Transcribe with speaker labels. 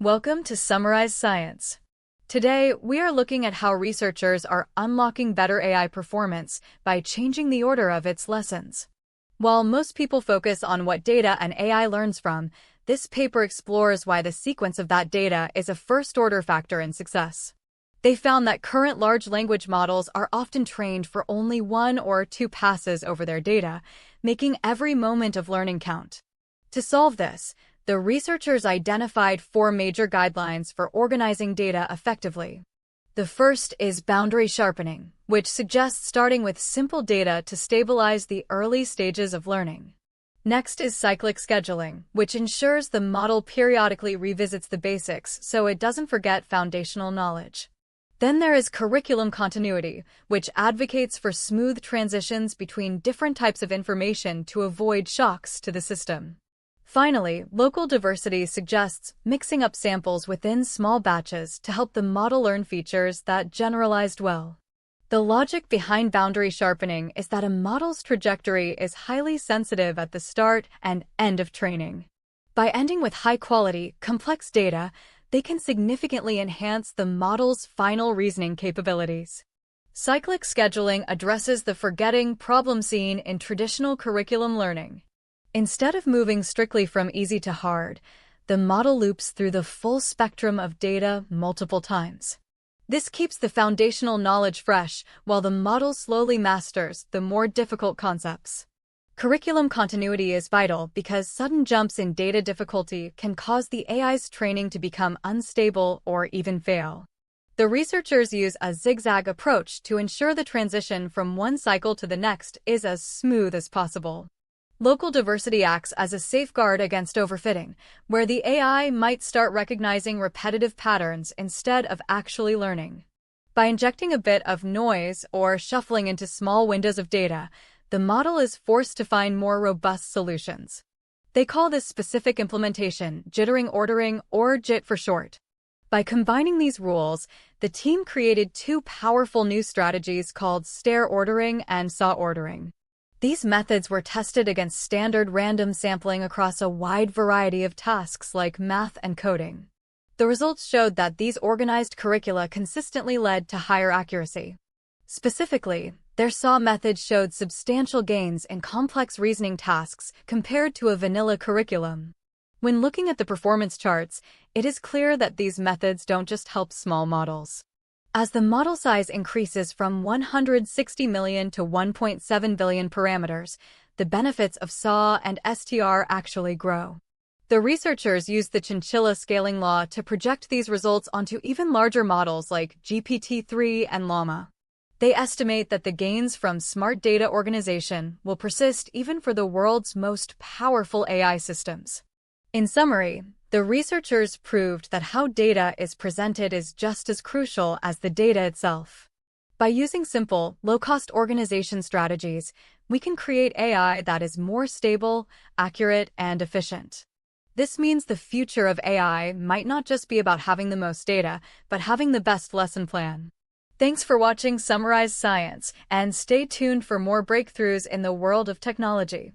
Speaker 1: Welcome to Summarize Science. Today, we are looking at how researchers are unlocking better AI performance by changing the order of its lessons. While most people focus on what data an AI learns from, this paper explores why the sequence of that data is a first-order factor in success. They found that current large language models are often trained for only 1 or 2 passes over their data, making every moment of learning count. To solve this, the researchers identified 4 major guidelines for organizing data effectively. The first is boundary sharpening, which suggests starting with simple data to stabilize the early stages of learning. Next is cyclic scheduling, which ensures the model periodically revisits the basics so it doesn't forget foundational knowledge. Then there is curriculum continuity, which advocates for smooth transitions between different types of information to avoid shocks to the system. Finally, local diversity suggests mixing up samples within small batches to help the model learn features that generalized well. The logic behind boundary sharpening is that a model's trajectory is highly sensitive at the start and end of training. By ending with high-quality, complex data, they can significantly enhance the model's final reasoning capabilities. Cyclic scheduling addresses the forgetting problem seen in traditional curriculum learning. Instead of moving strictly from easy to hard, the model loops through the full spectrum of data multiple times. This keeps the foundational knowledge fresh while the model slowly masters the more difficult concepts. Curriculum continuity is vital because sudden jumps in data difficulty can cause the AI's training to become unstable or even fail. The researchers use a zigzag approach to ensure the transition from one cycle to the next is as smooth as possible. Local diversity acts as a safeguard against overfitting, where the AI might start recognizing repetitive patterns instead of actually learning. By injecting a bit of noise or shuffling into small windows of data, the model is forced to find more robust solutions. They call this specific implementation jittering ordering, or JIT for short. By combining these rules, the team created 2 powerful new strategies called STR ordering and SAW ordering. These methods were tested against standard random sampling across a wide variety of tasks like math and coding. The results showed that these organized curricula consistently led to higher accuracy. Specifically, their SAW method showed substantial gains in complex reasoning tasks compared to a vanilla curriculum. When looking at the performance charts, it is clear that these methods don't just help small models. As the model size increases from 160 million to 1.7 billion parameters, the benefits of SAW and STR actually grow. The researchers used the chinchilla scaling law to project these results onto even larger models like GPT-3 and Llama. They estimate that the gains from smart data organization will persist even for the world's most powerful AI systems. In summary, the researchers proved that how data is presented is just as crucial as the data itself. By using simple, low-cost organization strategies, we can create AI that is more stable, accurate, and efficient. This means the future of AI might not just be about having the most data, but having the best lesson plan. Thanks for watching Summarize Science, and stay tuned for more breakthroughs in the world of technology.